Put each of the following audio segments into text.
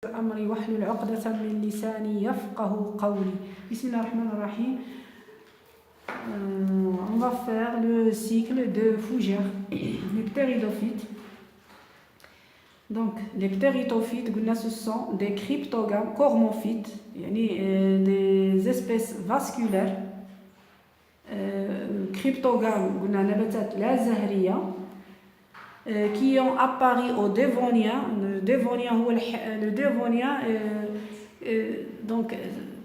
أمري واحلل عقدة من لساني يفقه قولي. Bismillahirrahmanirrahim. On va faire le cycle de fougères, les ptéridophytes. Donc, les ptéridophytes, ce sont des cryptogames cormophytes, des espèces vasculaires. Cryptogames, la zahriya, qui ont apparu au Dévonien. Le Dévonien donc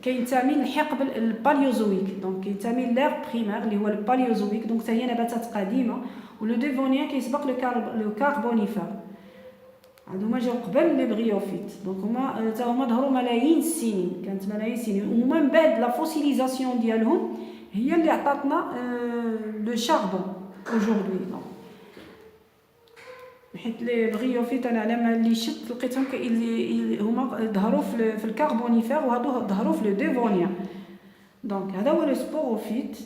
كينتمي للحقبة الباليوزويك، دونك كينتمي للير بريمير اللي هو الباليوزويك، دونك هي نباتات قديمة. ولو ديفونيان كيسبق لو كاربونيفير، هادوما جاو قبل لي بغيوفيت، دونك هما تا هما ظهروا ملايين السنين، كانت ملايين السنين، وهما من بعد لا فوسيليزاسيون ديالهم هي اللي عطاتنا لو شاربون اوجوردي. حيت لي بغيوفيت انا على ما اللي شفت لقيتهم هما ظهروا في الكربونيفير، وهادو ظهروا في لو ديفونيان. دونك هذا هو لو سبوروفيت.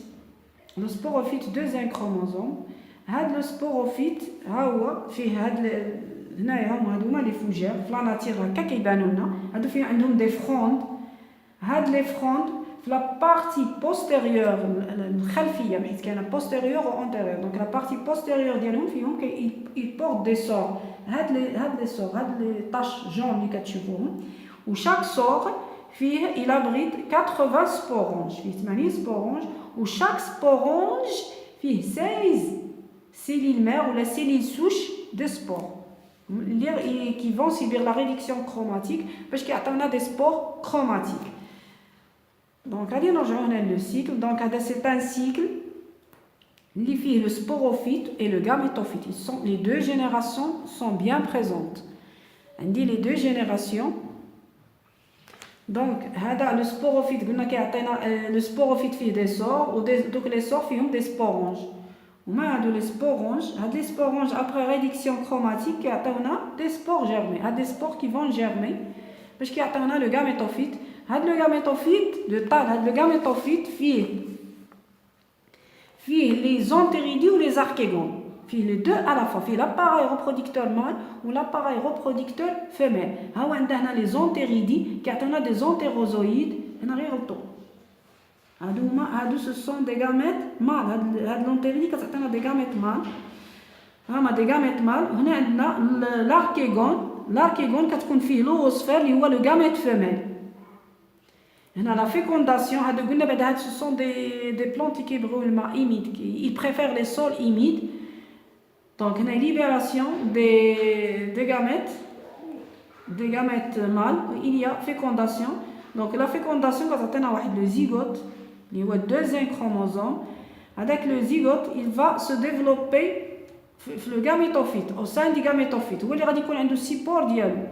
لو سبوروفيت دوزيام كروموزوم. هاد لو سبوروفيت ها هو فيه هاد هنايا هما لي فوجير في لا ناتير هكا كيبانوا لنا. هادو فيه عندهم دي فروند. هاد لي فروند في لا بارتي بوستيريور الخلفيه، حيت كاينه بوستيريور و انتيريور. دونك لا بارتي بوستيريور ديالهم فيهم يبورط دي سور. هاد لي سور، هاد لي طاش جون اللي كتشوفوهم، و شاك سور فيه الى بريد 80 سبورونج، فيه 80 سبورونج، و شاك سبورونج فيه 16 سيليل مير ولا سيليل سوش دو سبور اللي كي فون سيبير لا ريدكسيون كروماتيك باش كيعطيونا دي سبور كروماتيك. Donc, allez, nous rejoignons le cycle. Donc, c'est un cycle. Le sporophyte et le gamétophyte. Les deux générations sont bien présentes. On dit les deux générations. Donc, le sporophyte, le sporophyte fait des sores, donc les sores font des sporonges. Les sporonges, après réduction chromatique, on a des spores germés. Des spores qui vont germer. Parce qu'on a le gamétophyte. Le gamétophyte le gamétophyte fait les entéridies ou les archégones, fait les deux à la fois, fait l'appareil reproducteur mâle ou l'appareil reproducteur femelle. On a les entéridies qui ont des entérozoïdes. Ce sont des gamètes mâles. L'entéridie qui ont des gamètes mâles. Des gamètes mâles. On a l'archégone. L'archégone qui a fait l'oosphère, qui est le gamète femelle. La fécondation, ce sont des plantes qui brûlent humides, ils préfèrent les sols humides. Donc, la libération des gamètes mâles, il y a fécondation. Donc, la fécondation, quand on a le zygote, il y a le deuxième chromosome. Avec le zygote, il va se développer le gamétophyte, au sein du gamétophyte. Où il y a un support dialogue.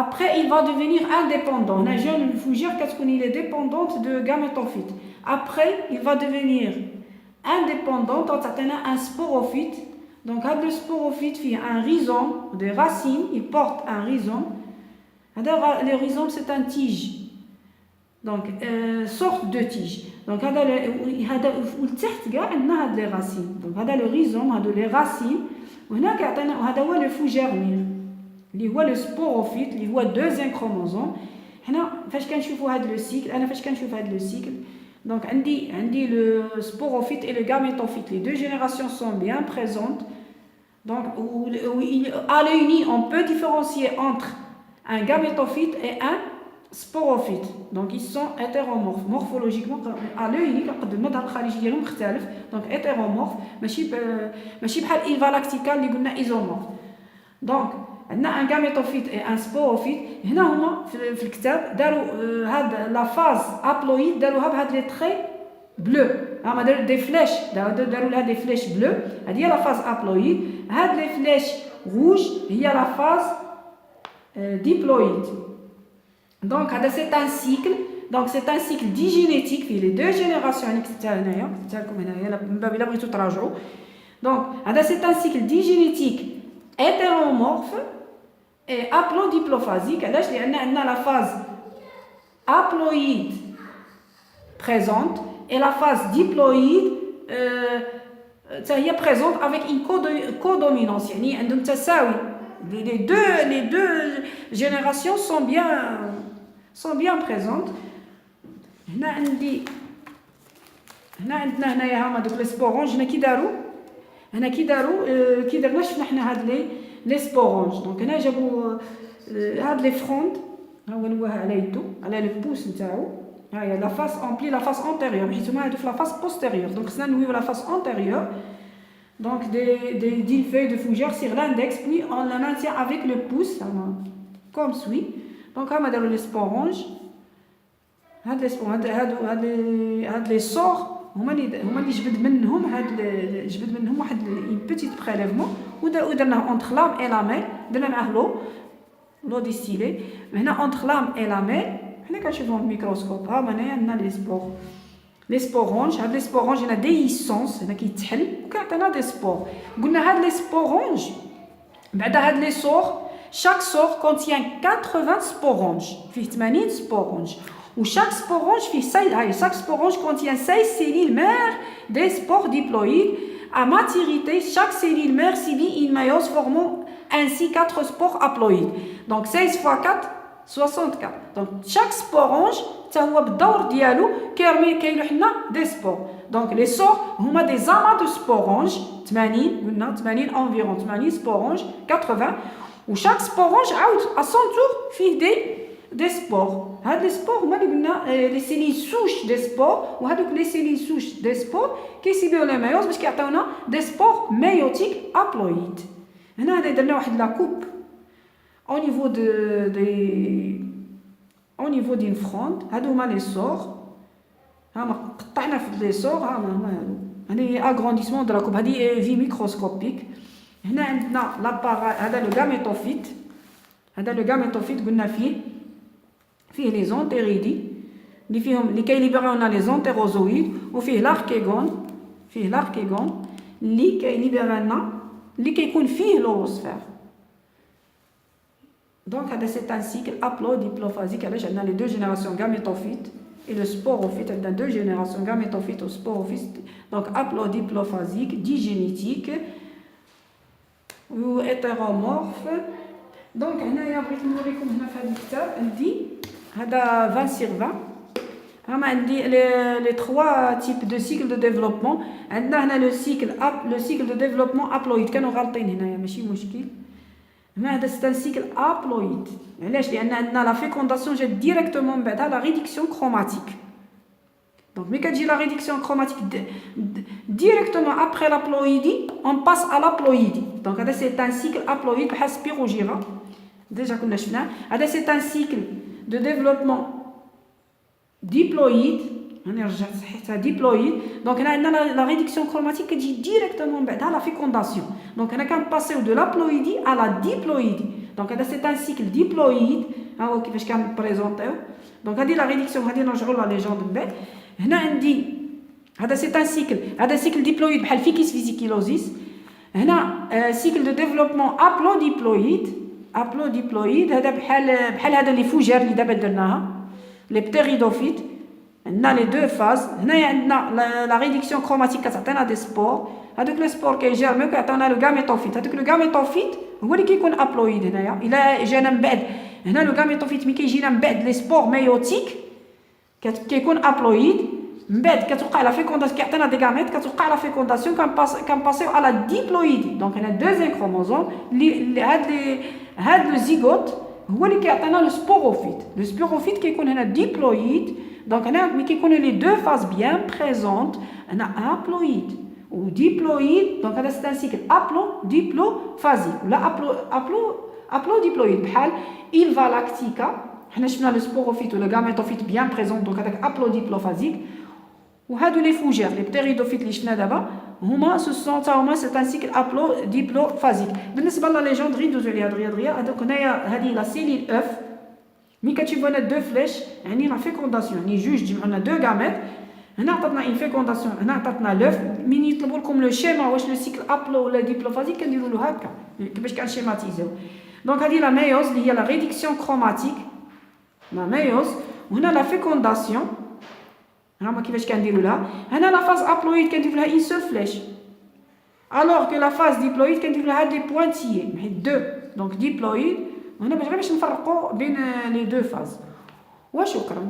Après, il va devenir indépendant. Un jeune fougère, qu'est-ce qu'on est dépendante de gamétophyte. Après, il va devenir indépendant, tant un sporophyte. Donc, le sporophyte fait un rhizome, des racines, il porte un rhizome. Le rhizome, c'est un tige. Donc, sorte de tige. Donc, il y a les racines. Donc, le rhizome, les racines. Il y a le fougère. اللي هو لو سبوروفيت اللي هو دوزيام كروموزوم. حنا فاش كنشوفوا هذا لو سيكل، انا فاش كنشوف هذا لو سيكل دونك عندي لو سبوروفيت et le gamétophyte. Les deux générations sont bien présentes. Donc à l'œil nu on peut différencier entre un gamétophyte et un sporophyte. Donc ils sont hétéromorphes morphologiquement. à l'œil nu كنقدر المظهر الخارجي ديالهم مختلف. Donc hétéromorphe ماشي بحال ايفا لاكتيكال اللي قلنا ايزومورف. Donc on a un gamétophyte et un sporophyte. هنا هما في الكتاب داروا هاد لا فاز ابلويد داروها بهاد لي تري بلو. هما داروا دي فلاش، داروا لها دي فلاش بلو. هادي هي لا فاز ابلويد. هاد لي فلاش روج هي لا فاز ديبلويد. دونك هذا سي ان سيكل. دونك سي ان سيكل ديجينيتيك في لي دو جينيراسيون. يعني كتبتها هنايا، كتبتها لكم هنايا من باب الا بغيتو تراجعوا. دونك هذا سي ان سيكل ديجينيتيك hétéromorphe et haplodiplophasie. علاش؟ لأن عندنا la phase haploïde présente et la phase diploïde هي présente avec une codominance. يعني عندهم تساوي les deux générations sont bien présentes. هنا عندنا هنايا هما دوك لي سبورونج. هنا كي درنا شفنا حنا هاد لي سبورونج. دونك هنا جابوا هاد لي فروند، ها هو نواه على يدو على لو بوس نتاعو. ها هي لا فاس اونبلي لا فاس انتيريور، حيت هما هادو في لا فاس بوستيريور. دونك خصنا نويو لا فاس انتيريور. Donc d'une feuille de fougère sur l'index, puis on la maintient avec le pouce comme suit. Donc on va les sporanges. هاد لي صور هما اللي جبد منهم واحد une petite prélèvement ودرناه entre l'âme et la main. درنا معاه لو ديستيلي. هنا entre l'âme et la main حنا كنشوفوهم بالميكروسكوب. ها هنايا عندنا لي سبورونج. هاد لي سبورونج هنا ديسونس، هنا كيتحل وكيعطينا دي سبور. قلنا هاد لي سبورونج بعد هاد لي صور، chaque sort contient 80 sporanges، فيه 80 sporanges. Où chaque sporange contient 16 cellules mères des spores diploïdes. À maturité, chaque cellule mère subit une méiose formant ainsi 4 spores haploïdes. Donc 16 fois 4, 64. Donc chaque sporange هو بالدور ديالو كيلوح لنا دي سبور. دونك لي سور هما دي زاما دو سبورونج 80 قلنا 80 انفيرون 80 سبورونج 80. وشاك سبورونج عاود ا سون تور فيه دي سبور. هاد لي سبور هما اللي قلنا لي سيلي سوش دي سبور. وهادوك لي سيلي سوش دي سبور كيسيبيو لي مايوز باش كيعطيونا دي سبور مايوتيك ابلويد. هنا درنا واحد لا كوب au niveau d'une fronde. هادو هما لي سور. ها قطعنا في لي سور. ها هادي اغرونديسمون دو لا كوب. هادي في ميكروسكوبيك. هنا عندنا لاباراي. هذا لو غاميتوفيت. قلنا فيه لي زونتيريدي اللي كيليبريونا لي زونتيروزويد، وفيه لاركيغون. اللي كيليبرينا اللي كيكون فيه لوروسفير. Donc, c'est un cycle haplodiplophysique. On a les deux générations gamétophytes et le sporophyte. On a deux générations gamétophytes ou sporophyte. Donc, haplodiplophysique, digénétique ou hétéromorphe. Donc, on a dit 20 sur 20. On a dit les trois types de cycles de développement. On a le cycle de développement haploïde. كانوا غالطين هنايا ماشي مشكل. هذا c'est un cycle haploïde. علاش؟ لان عندنا لا fécondation جات ديريكتومون بعدها لا ريدكسيون كروماتيك. دونك ملي كتجي لا ريدكسيون كروماتيك ديريكتومون ابري لابلويدي اون باس ا لابلويدي. دونك هذا سي ان سيكل ابلويد بحال سبيروجيرا ديجا كنا شفناه. هذا سي ان سيكل دو ديفلوبمون ديبلويد. انا رجعت صحيتها ديبلويد. دونك هنا عندنا لا ريدكسيون كروماتيك كتجي ديريكتومون بعدها لا فيكونداسيون. دونك هنا كنباسيو دو لابلويدي على لا ديبلويدي. دونك هذا سي ان سيكل ديبلويد. ها هو كيفاش كنبريزونطيو. دونك هذه لا ريدكسيون غادي نرجعوا لا ليجوند من بعد. هنا عندي هذا سي ان سيكل. هذا سيكل ديبلويد بحال فيكيس فيزيكيلوزيس. هنا سيكل دو ديفلوبمون ابلوديبلويد. هذا بحال هذا لي فوجير اللي دابا درناها لي بتيريدوفيت. عندنا لي دو فاز. هنايا عندنا لا ريدكسيون كروماتيك كتعطينا دي سبور. هذوك لي سبور كيجيرميو كيعطيونا لو غاميتوفيت. هذوك لو غاميتوفيت هو اللي كيكون ابلويد. هنايا الا جانا من بعد هنا لو غاميتوفيت ملي كيجينا من بعد لي سبور مايوتيك كيكون ابلويد. من بعد كتوقع لا فيكونداسيون كيعطينا دي غاميت. كتوقع لا فيكونداسيون كنباسيو على ديبلويدي. دونك هنا دوزيام كروموزوم اللي هاد لو زيغوت هو اللي كيعطينا لو سبوروفيت. لو سبوروفيت كيكون هنا ديبلويد. دونك هنا ملي كيكونوا لي دو فاز بيان بريزونت هنا ابلويد و ديبلويد. دونك هذا سي ان سيكل ديبلوفازيك ولا ابلوديبلويد بحال إلفا لاكتيكا. حنا شفنا لو سبوروفيت ولا غاميتوفيت بيان بريزونت. دونك هذاك ابلوديبلوفازيك. وهادو لي فوجير لي بتيريدوفيت اللي شفنا دابا هما هما سي ان سيكل ابلوديبلوفازيك. بالنسبه لا ليجوندري ندوزو عليها دغيا. هذوك هنايا هذه لا سيليل اوف. ملي كتشوفوا هنا دو فليش يعني لا فيكونداسيون يعني جوج جمعوا لنا دو غاميت. هنا عطاتنا اون فيكونداسيون. هنا عطاتنا لوف. من يطلبوا لكم لو شيما واش لو سيكل ابلو ولا ديبلوفازيك كنديروا له هكا كيفاش كنشيماتيزيو. دونك هذه لا مايوز اللي هي لا ريدكسيون كروماتيك لا مايوز. وهنا لا فيكونداسيون هما كيفاش كنديروا لها. هنا لا فاز ابلويد كنديروا لها اون سول فليش. alors que la phase diploïde كنديروا لها دي بوانتيي حيت دونك ديبلويد. وهنا باش غير باش نفرقوا بين لي دو فاز. وشكرا.